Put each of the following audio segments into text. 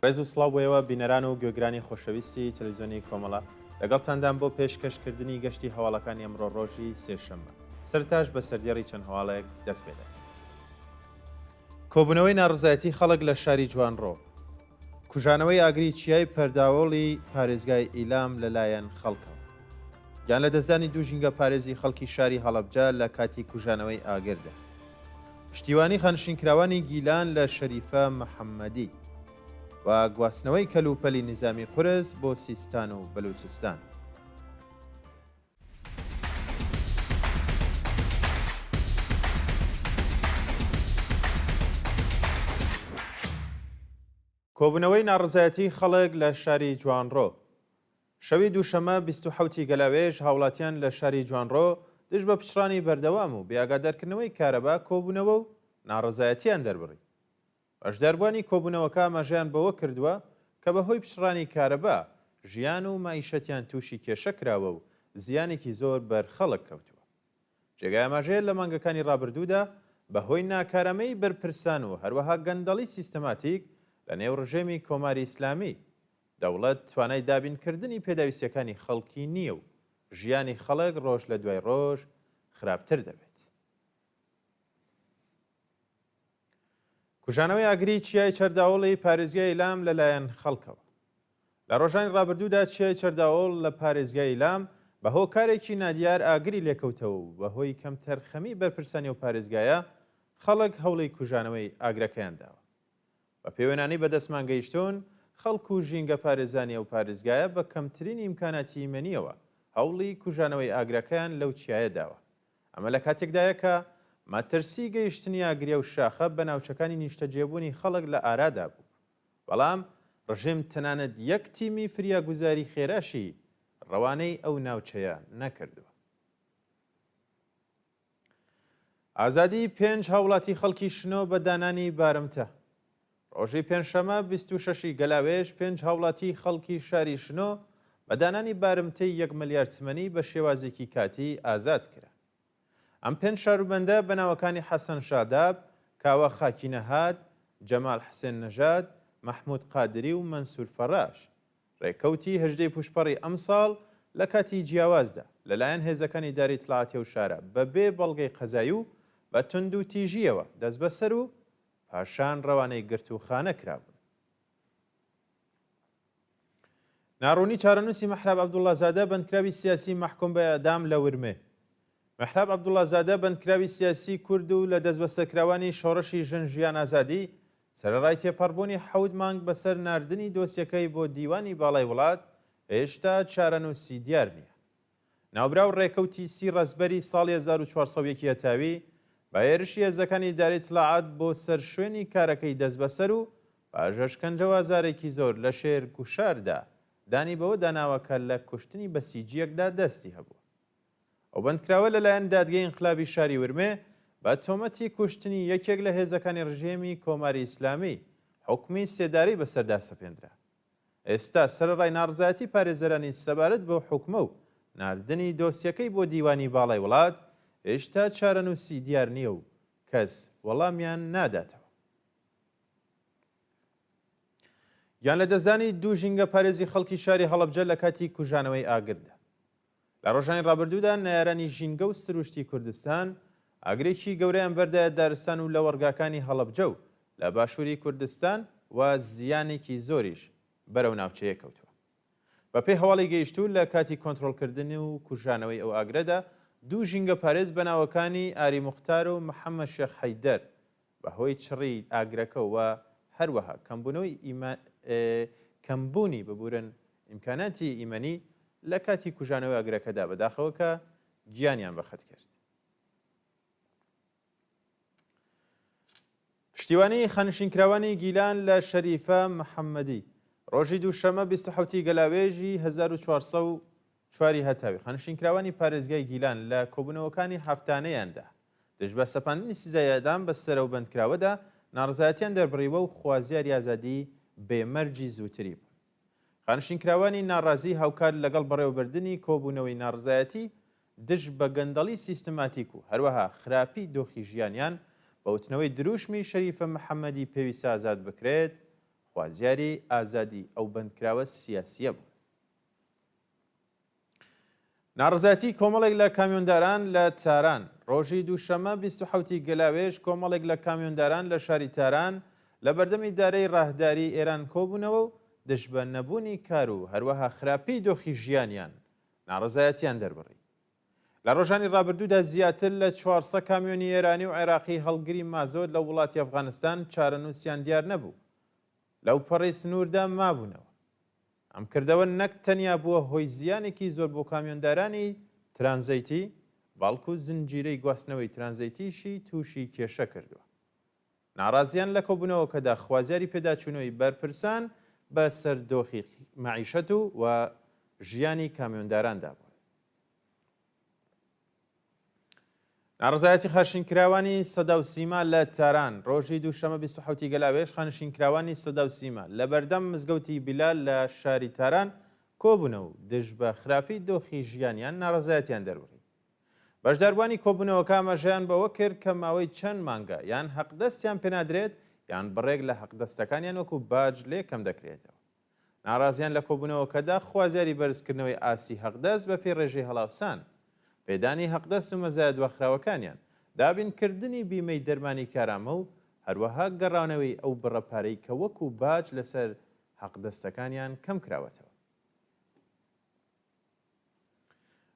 ڕێز و سڵاو بۆیەوە بینەران و گوێگرانی خۆشەویستی تەلەڤیزیۆنی کۆمەڵە لەگەڵتاندان بۆ پێشکەشکردنی گەشتی هەواڵەکانی ئەمڕۆ ڕۆژی سێشەممە سەرتاش بە سەردێڕی چەند هەواڵەیەک دەست پێ دەکەین. کۆبوونەوەی ناڕزایەتی خەڵک لە شاری جوانڕۆ، کوژانەوەی ئاگری چیای پەرداوەڵی پارێزگای ئیلام لەلایەن خەڵکەوە، گیان لە دەستدانی دوو ژینگە پارێزی خەڵکی شاری هەڵەبجە لە کاتی کوژانەوەی ئاگردا، پشتیوانی خانشینکراوانی گیلان لە شەریفە محەممەدی و گواستنەوەی کەلوپەلی نظامی قورس بۆ سیستان و بەلوچستان. کۆبوونەوەی ناڕزایەتی خەڵک لە شاری جوانڕۆ. شەوی دووشەمە 27 گەلاوێژ هاوڵاتیان لە شاری جوانڕۆ دژ بە پچڕانی بەردەوام و بێئاگادارکردنەوەی کارەبا کۆبوونەوە و ناڕزایەتیان دەربڕی. بەشداربوانی کۆبوونەوەکە ماژەیان بەوە کردووە کە بەهۆی پچڕانی کارەبا ژیان و مائیشەتیان تووشی کێشە کراوە و زیانێکی زۆر بەر خەڵک کەوتووە. جێگای ئاماژەیە لە مانگەکانی ڕابردوودا بەهۆی ناکارەمەی بەرپرسان و هەروەها گەندەڵی سیستەماتیک لە نێو ڕژێمی کۆماری ئیسلامی دەوڵەت توانای دابینکردنی پێداویستیەکانی خەڵکی نییە و ژیانی خەڵک ڕۆژ لە دوای ڕۆژ خراپتر دەبێت. کوژانەوەی ئاگری چیای چەرداوڵی پارێزگای ئیلام لەلایەن خەڵکەوە. لە ڕۆژانی ڕابردوودا چیای چەرداوڵ لە پارێزگای ئیلام بە هۆکارێکی نادیار ئاگری لێکەوتەوە و بەهۆی کەم تەرخەمی بەرپرسانی و پارێزگایە خەڵک هەوڵی کوژانەوەی ئاگرەکەیان داوە. بە پەیوەندی بەدەستمان گەیشتون خەڵک و ژینگە پارێزانی و پارێزگایە بە کەمترین ئیمکاناتی ئیمەنیەوە هەوڵی کوژانەوەی ئاگرەکەیان لەو چیایە داوە. ئەمە لە کاتێکدایە کە ماترسی گەیشتنی ئاگریا و شاخە بە ناوچەکانی نیشتەجێبوونی خەڵک لە ئارادا بوو. بەڵام ڕژیم تەنانەت یەک تیمی فریاگوزاری خێراشی ڕەوانەی ئەو ناوچەیە نەکردووە. ئازادی 5 هاوڵاتی خەڵکی شنۆ بە دانانی بارمتە. ڕۆژی پێنجشەمە 26 گەلاوێژ 5 هاوڵاتی خەڵکی شاری شنۆ بە دانانی بارمتەی 1 ملیار سمەنی بە شێوازێکی کاتی ئازاد کرا. ئەم 5 شاروبەندە بەناوەکانی حەسەن شاداب، کاوە خاکی نەهاد، جەمال حسێن نەژاد، مەحموود قادری و مەنسوور فەڕاش ڕێکەوتی هەژدەی پوشپەڕی ئەم ساڵ لە کاتی جیاوازدا لەلایەن هێزەکانی داری تڵاعاتیە و شارە بەبێ بەڵگەی قەزایی و بە تند و تیژیەوە دەست بەسەر و پاشان ڕەوانەی گرت و خانە کرابوون. ناڕوونی چارەنووسی مەحراب عەبدوڵڵازادە بەندکراوی سیاسی مەحکوم بە ئەعدام لە ورمێ. مەحراب عەبدوڵڵازادە بەندکراوی سیاسی کورد و لە دەستبەسەرکراوانی شۆڕشی ژن ژیان ئازادی سەرەڕای تێپەڕبوونی 7 مانگ بەسەر ناردنی دۆسیەکەی بۆ دیوانی باڵای وڵات هێشتا چارەنووسی دیار نییە. ناوبراو ڕێکەوتی سی ڕەسبەری ساڵی 1400 هەتاوی بە هێرشی هێزەکانی داری تڵاعات بۆ سەر شوێنی کارەکەی دەست بەسەر و پاژە شکەنجەوازارێکی زۆر لە شێر کوشاردا دانی بەوە داناوەکە لە کوشتنی بەسیجیەکدا دەستی هەبوو. ئەو بەندکراوە لەلایەن دادگای ئینقلابی شاری ورمێ بە تۆمەتی کوشتنی یەکێک لە هێزەکانی ڕژێمی کۆماری ئیسلامی حکمی سێداری بەسەردا سەپێنرا. ئێستا سەرڕای ناڕزایەتی پارێزەرانی سەبارەت بۆ حکومە و ناردنی دۆسیەکەی بۆ دیوانی باڵای وڵات هێشتا چارەنووسی دیار نییە و کەس وەڵامیان ناداتەوە. گیان لە دەستدانی دوو ژینگە پارێزی خەڵکی شاری هەڵەبجە لە کاتی کوژانەوەی ئاگردا. لە ڕۆژانی ڕابردوودا نایارانی ژینگە و سروشتی کوردستان ئاگرێکی گەورەیان بەردایە دارستان و لە وەرگاکانی هەڵەبجە و لە باشووری کوردستان و زیانێکی زۆریش بەرەو ناوچەیە کەوتووە. بەپێی هەواڵی گەیشتوو لە کاتی کۆنتڕۆڵکردنی و کوژانەوەی ئەو ئاگرەدا دوو ژینگە پارێز بەناوەکانی ئاری موختار و محەممەد شێخ حەیدەر بەهۆی چڕی ئاگرەکە و هەروەها کەمبوونی ببورن ئیمکاناتی ئیمەنی لە کاتی کوژانەوەی ئاگرەکەدا بەداخەوە کە گیانیان بەخەت کرد. پشتیوانی خانشینکراوانی گیلان لە شەریفە محەممەدی ڕۆژی دووشەمە 27 گەلاوێژی 1404 هەتاوی خانشینکراوانی پارێزگای گیلان لە کۆبوونەوەکانی هەفتانەیاندا دژ بە سەپاندنی سزای ئەعدام بە سەرە و بەندکراوەدا ناڕزایەتیان دەربڕیوە و خوازیاری ئازادی بێمەرجی زووتری بوون. خانشینکراوانی ناڕازی هاوکار لەگەڵ بەڕێوەبردننی کۆبوونەوەی ناڕزایەتی دژ بە گەندەڵی سیستەماتیک و هەروەها خراپی دۆخی ژیانیان بە وتنەوەی دروشمی شەریفە محەممەدی پێویستە ئازاد بکرێت خوازیاری ئازادی ئەو بەندکراوە سیاسیە بوو. ناڕزایەتی کۆمەڵێک لە کامیۆنداران لە تاران. ڕۆژی دووشەمە 27 گەلاوێژ کۆمەڵێک لە کامیۆنداران لە شاری تاران لە بەردەمی دارەی ڕاهداری ئێران کۆبوونەوە و دژبە نەبوونی کار و هەروەها خراپی دۆخی ژیانیان ناڕزایەتیان دەربڕی. لە ڕۆژانی ڕابردوودا زیاتر لە 400 کامیۆنی ئێرانی و عێراقی هەڵگری مازۆت لە وڵاتی ئەفغانستان چارەنووسیان دیار نەبوو، لەو پەڕی سنووردا مابوونەوە. ئەم کردەوە نەک تەنیا بووە هۆی زیانێکی زۆر بۆ کامیۆندارانی ترانزیتی، باڵکو زنجیرەی گواستنەوەی ترانزیتیشی تووشی کێشە کردووە. ناڕازیان لە کۆبوونەوەکەدا خوازیاری پێداچوونەوەی بەرپرسان بە سەردۆخی مەعیشەت و ژیانی کامیۆنداراندا بوو. ناڕزایەتی خانشینکراوانی سەدا و سیما لە تاران. ڕۆژی دووشەمە 27 گەلاوێژ خانشینکراوانی سەدا و سیما لە بەردەم مزگەوتی بیلال لە شاری تاران کۆبوونەوە و دژ بە خراپی دۆخی ژیانیان ناڕزایەتیان دەربڕی. بەشداربوانی کۆبوونەوەکە ئاماژەیان بەوە کرد کە ماوەی چەند مانگە یان حەقدەستیان پێنادرێت یان بڕێک لە حەقدەستەکانیان وەکو باج لێ کەم دەکرێتەوە. ناڕازیان لە کۆبوونەوەکەدا خوازیاری بەرزکردنەوەی ئاسی حەقدەست بە پێی ڕێژەی هەڵاوسان، پێدانی حەقدەست و مەزایە دواخراوەکانیان، دابینکردنی بیمەی دەرمانی کارامە و هەروەها گەڕانەوەی ئەو بڕەپارەی کە وەکو باج لەسەر حەقدەستەکانیان کەم کراوەتەوە.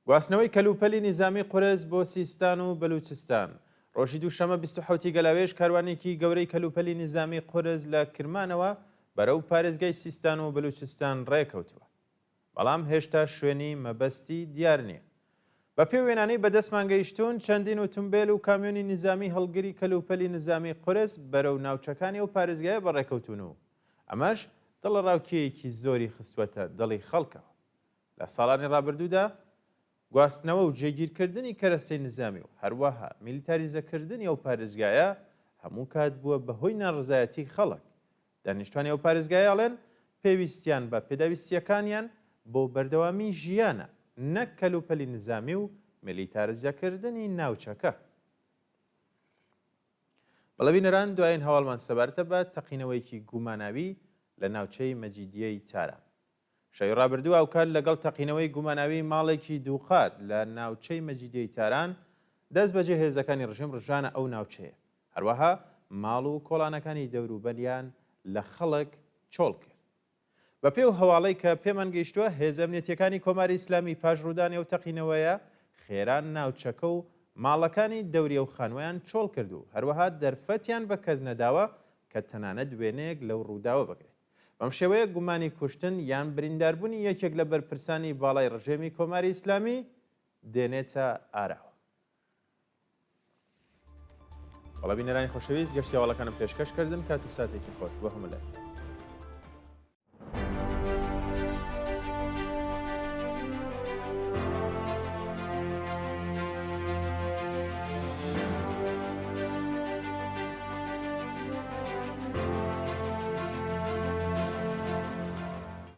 گواستنەوەی کەلوپەلی نیزامی قورس بۆ سیستان و بەلوچستان. ڕۆژی دووشەمە 27 گەلاوێژ کاروانێکی گەورەی کەلوپەلی نیزامی قورس لە کرمانەوە بەرەو پارێزگای سیستان و بەلوچستان ڕێکەوتووە، بەڵام هێشتا شوێنی مەبەستی دیار نییە. بە پێ وێنانەی بەدەستمان گەیشتوون چەندین ئۆتۆمبیل و کامیۆنی نیزامی هەڵگری کەلوپەلی نیزامی قورس بەرەو ناوچەکانی و پارێزگایە بەڕێکەوتون و ئەمەش دڵە ڕاوکیەیەکی زۆری خستوەتە دڵی خەڵکەوە. لە ساڵانی ڕابردوودا گواستنەوە و جێگیرکردنی کەرەستەی نظامی و هەروەها میلیتاریزەکردنی ئەو پارێزگایە هەموو کات بووە بەهۆی ناڕزایەتی خەڵک. دانیشتوانی ئەو پارێزگایەڵێن پێویستیان بە پێداویستیەکانیان بۆ بەردەوامی ژیانە، نەک کەلوپەلی نظامی و میلیتاریزەکردنی ناوچەکە. بەڵەوینەران دوایین هەواڵمان سەبارەتە بە تەقینەوەیەکی گوماناوی لە ناوچەی مەجیدیەی تاران. شەوی ڕابردوو ئەوکات لەگەڵ تەقینەوەی گوماناوی ماڵێکی دووقات لە ناوچەی مەجیدیەی تاران دەست بەجێ هێزەکانی ڕژیم ڕژانە ئەو ناوچەیە، هەروەها ماڵ و کۆڵانەکانی دەوروبەریان لە خەڵک چۆڵ کرد. بە پێو هەواڵەی کە پێمان گەیشتووە هێزە ئەمنیەتیەکانی کۆماری ئیسلامی پاش ڕوودانی ئەو تەقینەوەیە خێران ناوچەکە و ماڵەکانی دەوریە و خانوەیان چۆڵ کرد و هەروەها دەرفەتیان بە کەس نەداوە کە تەنانەت وێنەیەک لەو ڕووداوە بگرێت. بەم شێوەیە گومانی کوشتن یان برینداربوونی یەکێک لە بەرپرسانی باڵای ڕژێمی کۆماری ئیسلامی دێنێتە ئاراوە. بەڵێ بینەرانی خۆشەویست گەشتی هەواڵەکانم پێشکەشکردن کات و ساتێکی خۆش بۆ هەموو لای.